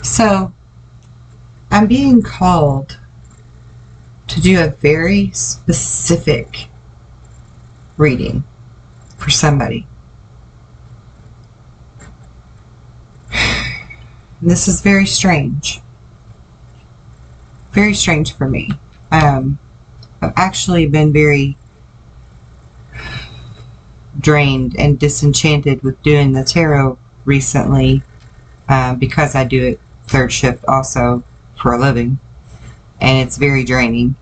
So, I'm being called to do a very specific reading for somebody. And this is very strange. Very strange for me. I've actually been very drained and disenchanted with doing the tarot recently because I do it third shift also for a living, and it's very draining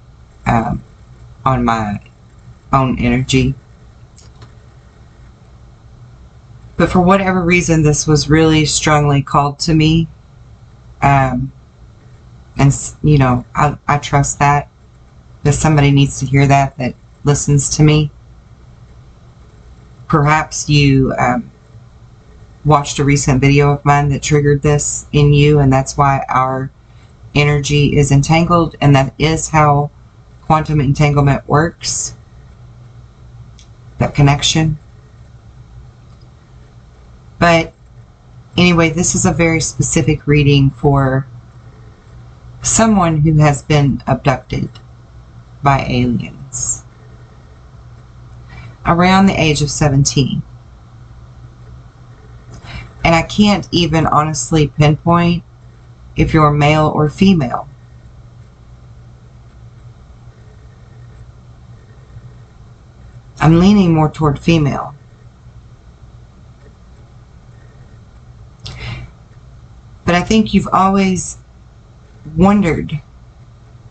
on my own energy. But for whatever reason, this was really strongly called to me, and you know, I trust that somebody needs to hear that listens to me. Perhaps you watched a recent video of mine that triggered this in you, and that's why our energy is entangled, and that is how quantum entanglement works, that connection. But anyway, this is a very specific reading for someone who has been abducted by aliens around the age of 17. And I can't even honestly pinpoint if you're male or female. I'm leaning more toward female. But I think you've always wondered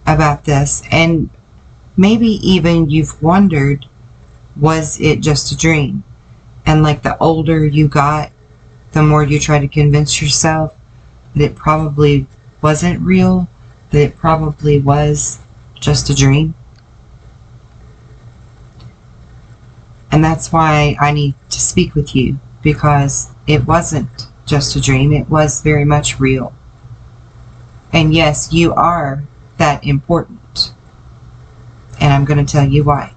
about this, and maybe even you've wondered, was it just a dream? And like the older you got, the more you try to convince yourself that it probably wasn't real, that it probably was just a dream. And that's why I need to speak with you, because it wasn't just a dream, it was very much real. And yes, you are that important. And I'm going to tell you why.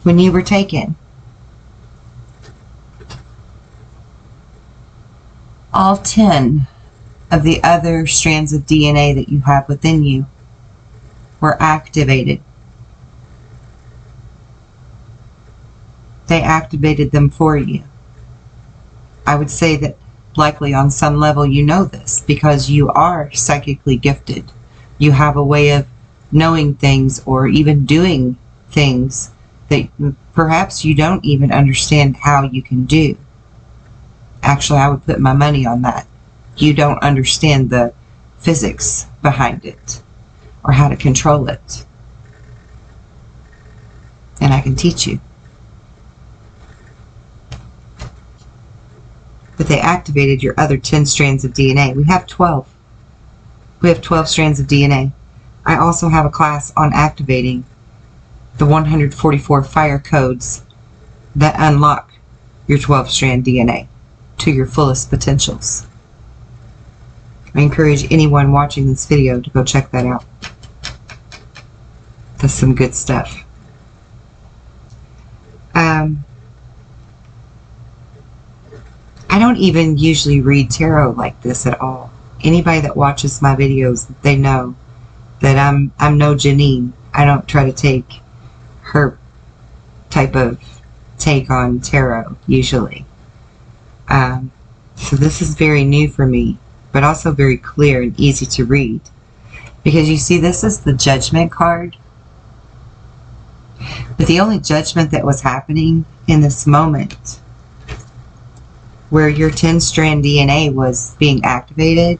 When you were taken, all 10 of the other strands of DNA that you have within you were activated. They activated them for you. I would say that likely on some level you know this, because you are psychically gifted. You have a way of knowing things or even doing things that perhaps you don't even understand how you can do. Actually, I would put my money on that. You don't understand the physics behind it or how to control it. And I can teach you. But they activated your other 10 strands of DNA. We have 12. We have 12 strands of DNA. I also have a class on activating the 144 fire codes that unlock your 12-strand DNA to your fullest potentials. I encourage anyone watching this video to go check that out. That's some good stuff. I don't even usually read tarot like this at all. Anybody that watches my videos, they know that I'm no Janine. I don't try to take her type of take on tarot usually. So this is very new for me, but also very clear and easy to read. Because you see, this is the Judgment card. But the only judgment that was happening in this moment where your 10-strand DNA was being activated,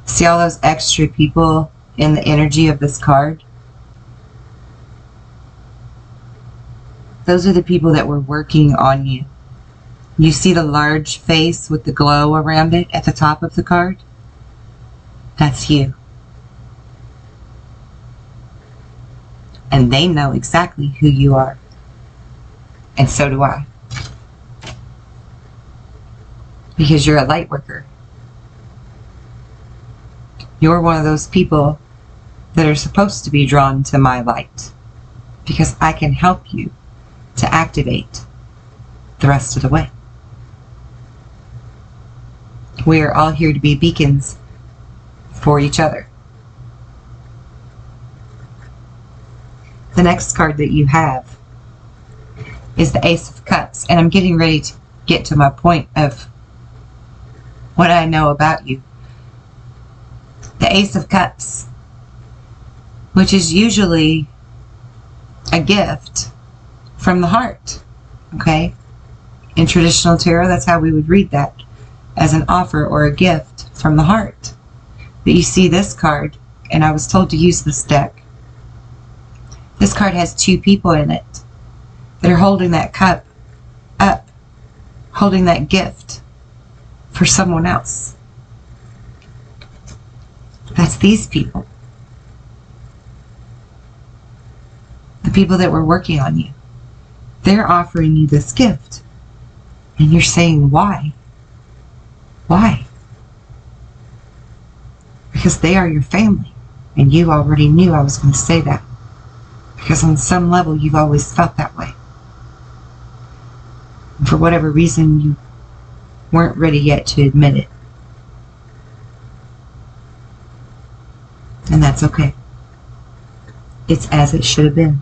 see all those extra people in the energy of this card? Those are the people that were working on you. You see the large face with the glow around it at the top of the card? That's you. And they know exactly who you are. And so do I. Because you're a light worker. You're one of those people that are supposed to be drawn to my light. because I can help you to activate the rest of the way. We are all here to be beacons for each other. The next card that you have is the Ace of Cups, and I'm getting ready to get to my point of what I know about you. The Ace of Cups, which is usually a gift from the heart, okay? In traditional tarot, that's how we would read that, as an offer or a gift from the heart. But you see this card, and I was told to use this deck. This card has two people in it that are holding that cup up, holding that gift for someone else. That's these people. The people that were working on you. They're offering you this gift. And you're saying, why? Why? Because they are your family. And you already knew I was going to say that. Because on some level, you've always felt that way. And for whatever reason, you weren't ready yet to admit it. And that's okay. It's as it should have been.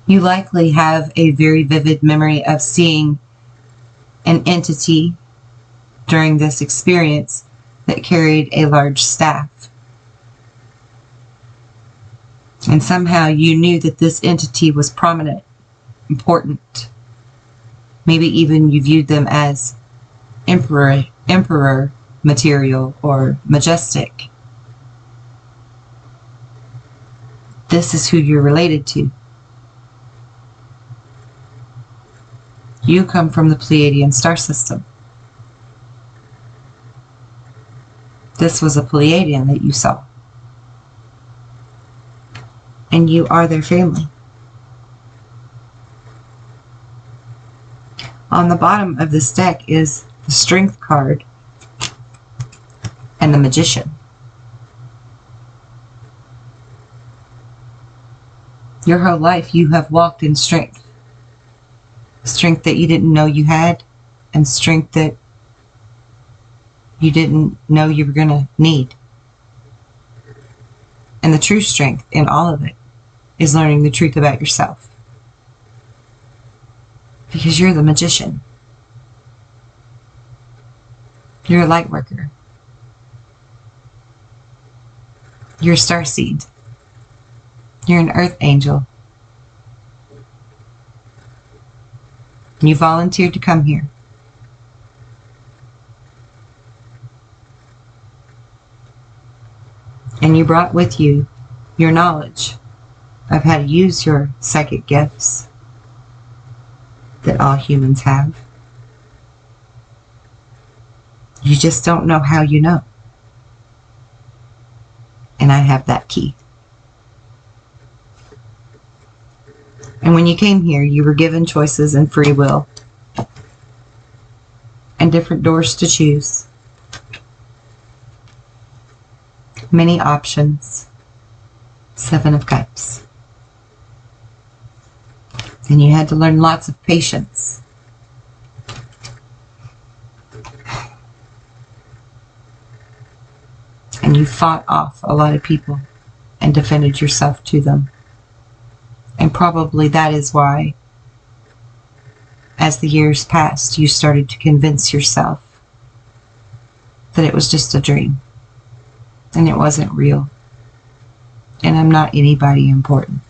You likely have a very vivid memory of seeing an entity during this experience that carried a large staff. And somehow you knew that this entity was prominent, important. Maybe even you viewed them as emperor material or majestic. This is who you're related to. You come from the Pleiadian star system. This was a Pleiadian that you saw. And you are their family. On the bottom of this deck is the Strength card and the Magician. Your whole life you have walked in strength. Strength that you didn't know you had, and strength that you didn't know you were going to need. And the true strength in all of it is learning the truth about yourself. Because you're the magician. You're a light worker. You're a starseed. You're an earth angel. And you volunteered to come here. And you brought with you your knowledge of how to use your psychic gifts that all humans have. You just don't know how you know. And I have that key. And when you came here, you were given choices and free will. And different doors to choose. Many options. 7 of Cups. And you had to learn lots of patience. And you fought off a lot of people and defended yourself to them. And probably that is why, as the years passed, you started to convince yourself that it was just a dream. And it wasn't real. And I'm not anybody important.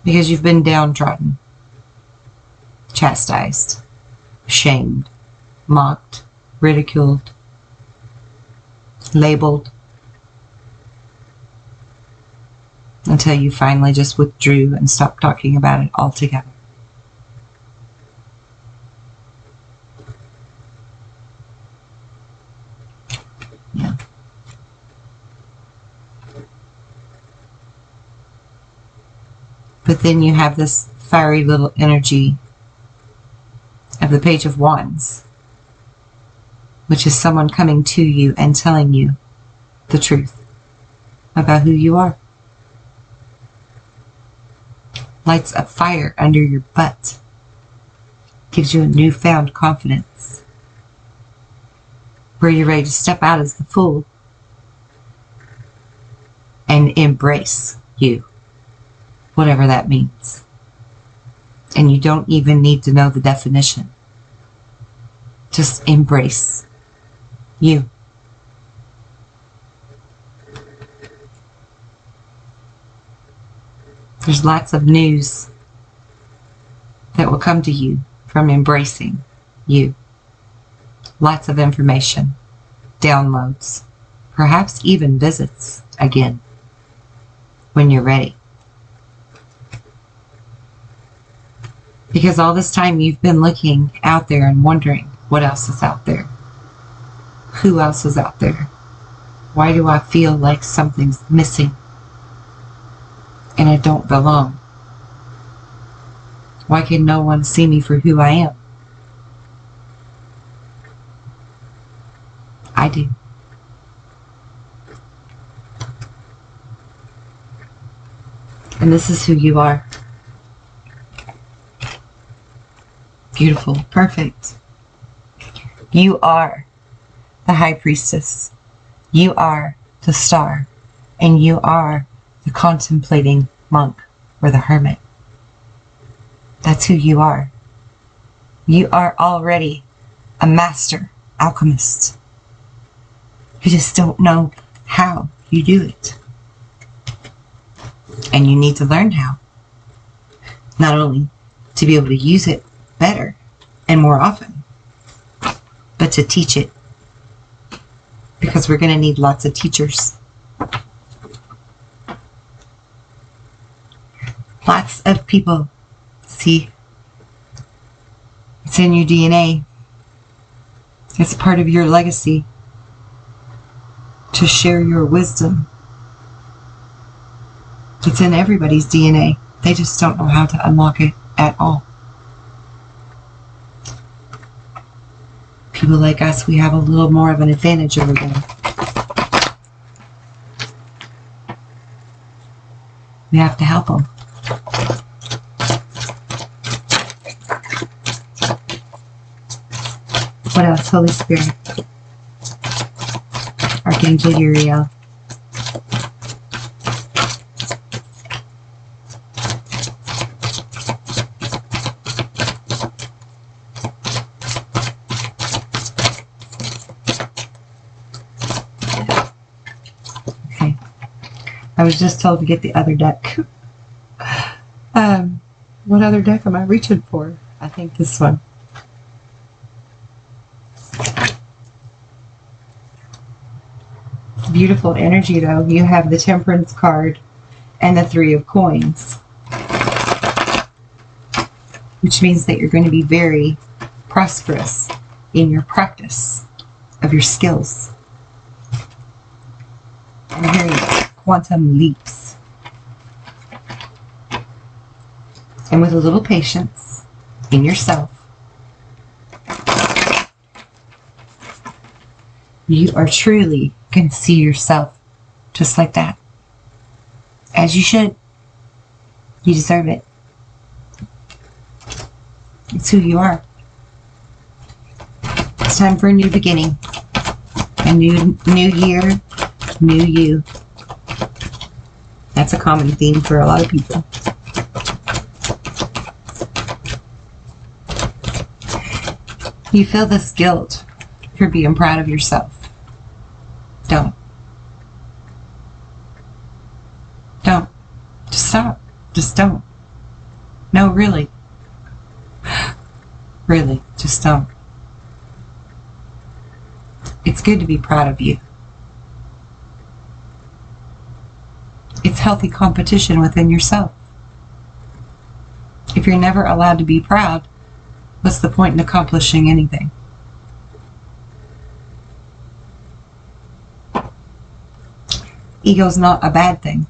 Because you've been downtrodden, chastised, shamed, mocked, ridiculed, labeled, until you finally just withdrew and stopped talking about it altogether. Yeah. But then you have this fiery little energy of the Page of Wands, which is someone coming to you and telling you the truth. about who you are. Lights a fire under your butt. Gives you a newfound confidence. Where you're ready to step out as the fool and embrace you. Whatever that means. And you don't even need to know the definition. Just embrace you. There's lots of news that will come to you from embracing you. Lots of information, downloads, perhaps even visits again when you're ready. Because all this time you've been looking out there and wondering what else is out there. Who else is out there? Why do I feel like something's missing? And I don't belong. Why can no one see me for who I am? I do. And this is who you are. Beautiful. Perfect. You are the high priestess. You are the star. And you are the contemplating monk or the hermit. That's who you are. You are already a master alchemist. You just don't know how you do it. And you need to learn how. Not only to be able to use it better and more often, but to teach it. Because we're going to need lots of teachers. Lots of people. See, it's in your DNA. It's part of your legacy to share your wisdom. It's in everybody's DNA. They just don't know how to unlock it at all. People like us, we have a little more of an advantage over them. We have to help them. What else? Holy Spirit. Archangel Uriel. Okay. I was just told to get the other deck. What other deck am I reaching for? I think this one. Beautiful energy though. You have the Temperance card and the Three of Coins, which means that you're going to be very prosperous in your practice of your skills. I'm hearing quantum leaps. And with a little patience in yourself, you are truly going to see yourself just like that. As you should. You deserve it. It's who you are. It's time for a new beginning. A new year, new you. That's a common theme for a lot of people. You feel this guilt for being proud of yourself. Don't. Don't. Just stop. Just don't. No, really. Really, just don't. It's good to be proud of you. It's healthy competition within yourself. If you're never allowed to be proud, what's the point in accomplishing anything? Ego's not a bad thing.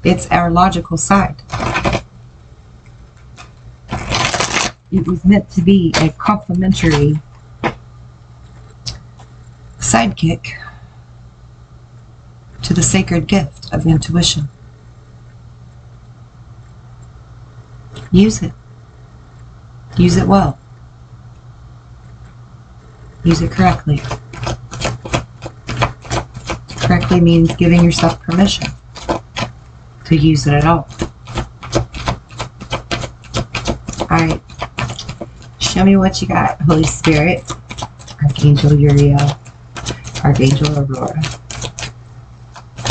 It's our logical side. It was meant to be a complementary sidekick to to the sacred gift of intuition. Use it. Use it well. Use it correctly. Correctly means giving yourself permission to use it at all. Alright. Show me what you got, Holy Spirit. Archangel Uriel. Archangel Aurora.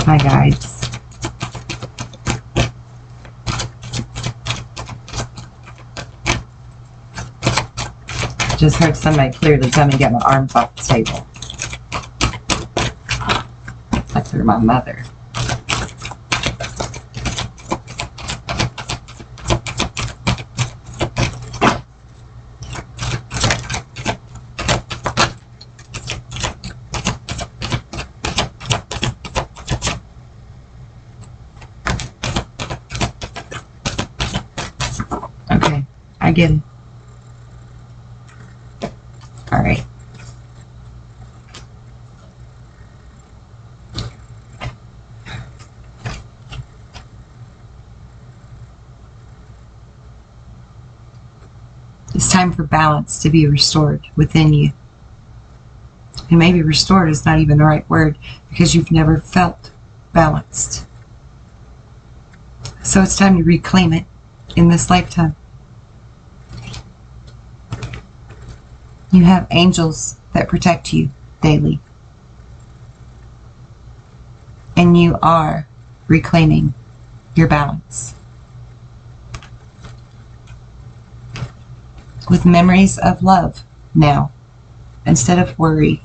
My guides. Just heard somebody clearly tell me to get my arms off the table. Like they're my mother. Okay, I get it. Alright. It's time for balance to be restored within you. And maybe restored is not even the right word because you've never felt balanced. So it's time to reclaim it in this lifetime. You have angels that protect you daily. And you are reclaiming your balance. With memories of love now, instead of worry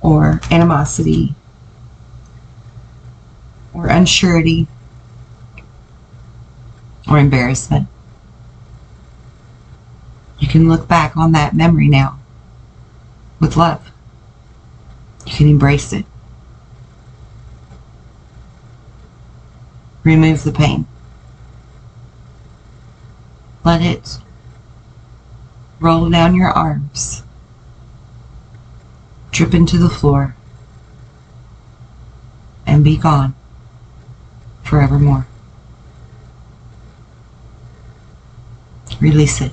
or animosity or unsurety or embarrassment. You can look back on that memory now with love. You can embrace it. Remove the pain. Let it roll down your arms, drip into the floor, and be gone forevermore. Release it.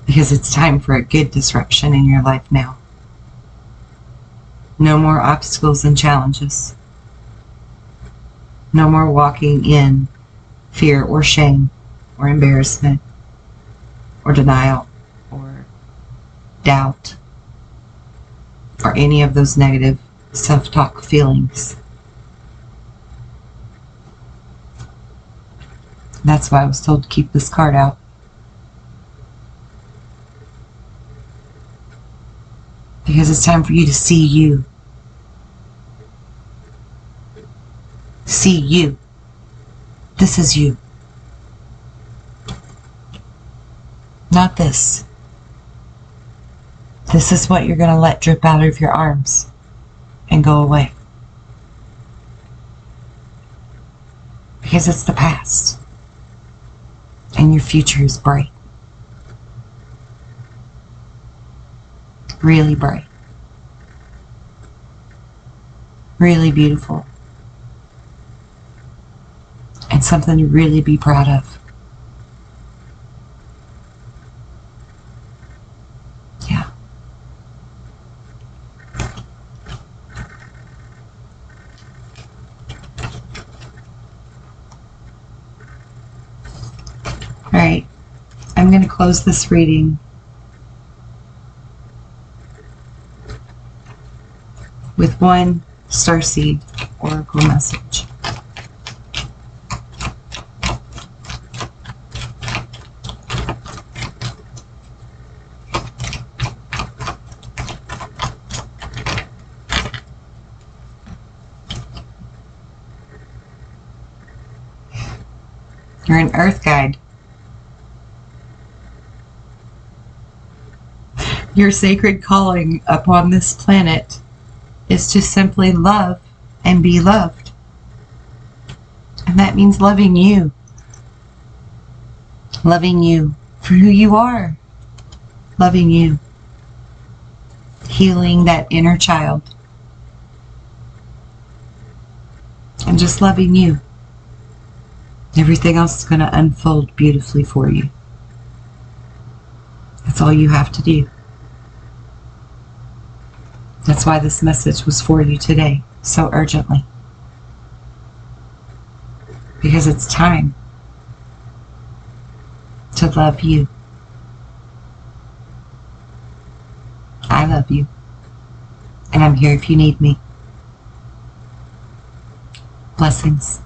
Because it's time for a good disruption in your life now. No more obstacles and challenges. No more walking in fear or shame or embarrassment or denial or doubt or any of those negative self-talk feelings. That's why I was told to keep this card out. Because it's time for you to see you. See you. This is you. Not this. This is what you're going to let drip out of your arms and go away. Because it's the past. And your future is bright. Really bright. Really beautiful. And something to really be proud of. Yeah. Alright. I'm going to close this reading with one starseed oracle message. You're an earth guide. Your sacred calling upon this planet is to simply love and be loved. And that means loving you. Loving you for who you are. loving you, healing that inner child, and just loving you. Everything else is going to unfold beautifully for you. That's all you have to do. That's why this message was for you today, so urgently. Because it's time to love you. I love you. And I'm here if you need me. Blessings.